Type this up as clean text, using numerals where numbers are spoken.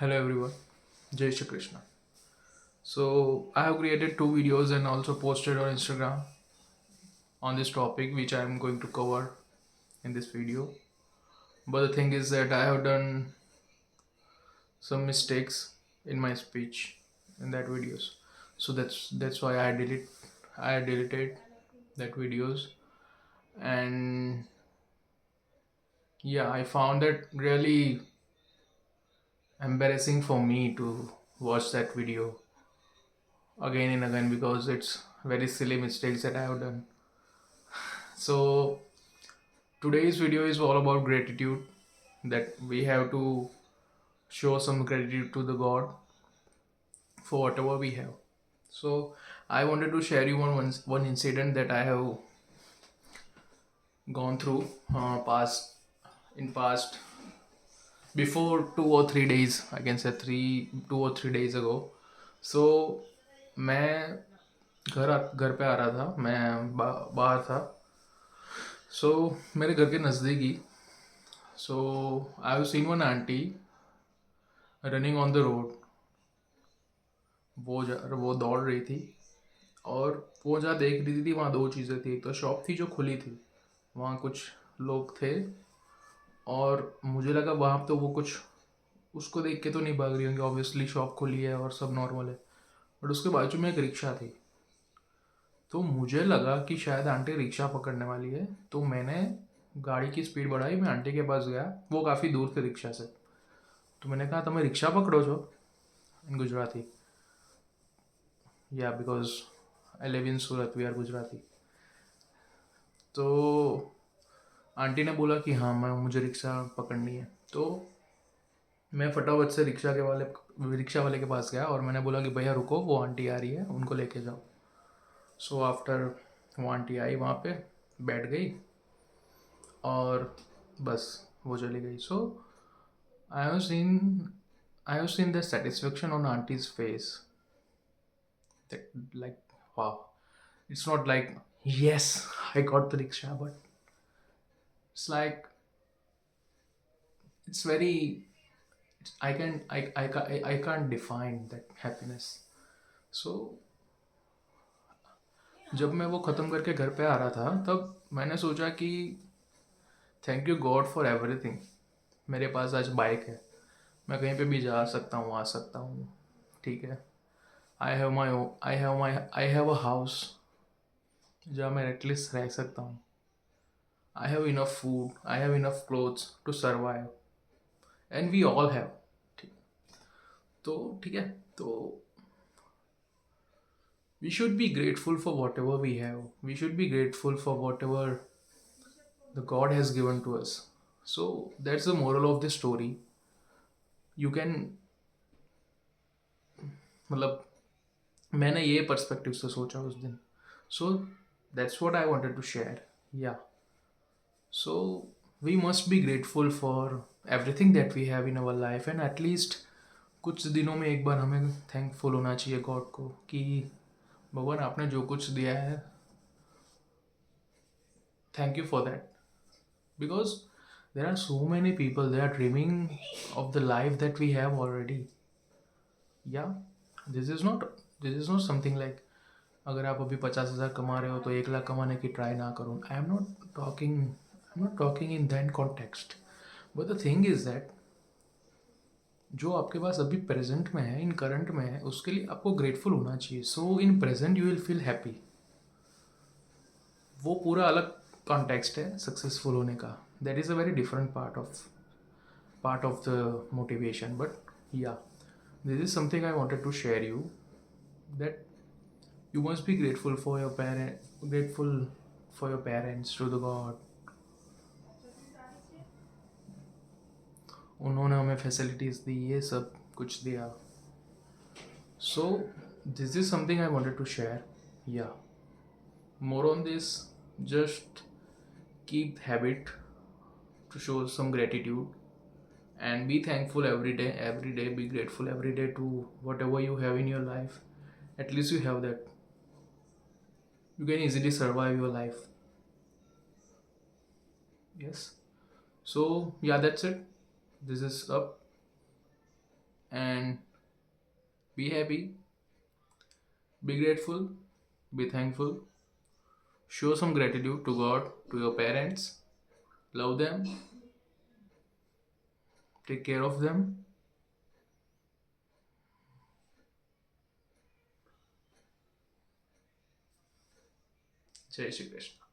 Hello everyone, Jai Shri Krishna. So I have created two videos and also posted on Instagram on this topic which I am going to cover in this video. But the thing is that I have done some mistakes in my speech in that videos. So that's why I deleted that videos. And yeah, I found it really embarrassing for me to watch that video again and again because it's very silly mistakes that I have done. So today's video is all about gratitude, that we have to show some gratitude to the God for whatever we have. So I wanted to share you one incident that I have gone through past before 2 or 3 days, I can say 2 or 3 days ago. So मैं घर पे आ रहा था, मैं बाहर था. सो मेरे घर के नज़दीक ही. So I have seen one aunty running on the road. वो दौड़ रही थी, और वो जहाँ देख रही थी वहाँ दो चीज़ें थी. एक तो शॉप थी जो खुली थी, वहाँ कुछ लोग थे, और मुझे लगा वहाँ तो वो कुछ उसको देख के तो नहीं भाग रही होंगी, ऑब्वियसली शॉप खुली है और सब नॉर्मल है. बट उसके बाजू में एक रिक्शा थी, तो मुझे लगा कि शायद आंटी रिक्शा पकड़ने वाली है. तो मैंने गाड़ी की स्पीड बढ़ाई, मैं आंटी के पास गया. वो काफ़ी दूर थे रिक्शा से. तो मैंने कहा, તમે रिक्शा पकड़ो છો, इन गुजराती. या because I live in Surat, we are Gujarati. तो आंटी ने बोला कि हाँ, मैं मुझे रिक्शा पकड़नी है. तो मैं फटाफट से रिक्शा वाले के पास गया और मैंने बोला कि भैया रुको, वो आंटी आ रही है, उनको लेके जाओ. सो आफ्टर वो आंटी आई, वहाँ पे बैठ गई और बस वो चली गई. So I have seen I have seen the satisfaction on aunty's face, that, like, wow, it's not like, yes, I got the rickshaw, but it's like, it's very, I can't define that happiness. So जब मैं वो ख़त्म करके घर पे आ रहा था, तब मैंने सोचा कि thank you God for everything. मेरे पास आज बाइक है, मैं कहीं पे भी जा सकता हूँ, आ सकता हूँ. ठीक है. आई हैव अ हाउस जहाँ मैं एटलीस्ट रह सकता हूँ. I have enough food, I have enough clothes to survive, and we all have. ठीक. तो ठीक है. तो we should be grateful for whatever we have. We should be grateful for whatever the God has given to us. So that's the moral of the story. You can, मतलब, मैंने ये perspective से सोचा उस दिन. So that's what I wanted to share. Yeah. So we must be grateful for everything that we have in our life, and at least कुछ दिनों में एक बार हमें थैंकफुल होना चाहिए गॉड को कि भगवान आपने जो कुछ दिया है, thank you for that. Because there are so many people, they are dreaming of the life that we have already. Yeah. This is not something like, अगर आप अभी 50,000 कमा रहे हो तो 1 लाख कमाने की ट्राई ना करो. I am not talking in that context. But the thing is that जो आपके पास अभी प्रेजेंट में है, इन करंट में है, उसके लिए आपको ग्रेटफुल होना चाहिए. So in present you will feel happy. वो पूरा अलग कॉन्टेक्स्ट है सक्सेसफुल होने का. That is a very different part of the motivation. But yeah, this is something I wanted to share you, that you must be grateful for your parents to the God. उन्होंने हमें facilities दी, ये सब कुछ दिया. So this is something I wanted to share. Yeah. More on this, just keep habit to show some gratitude, and be thankful every day, be grateful every day to whatever you have in your life. At least you have that. You can easily survive your life. Yes. So yeah, that's it. This is up, and be happy, be grateful, be thankful, show some gratitude to God, to your parents, love them, take care of them. Jai Shri Krishna.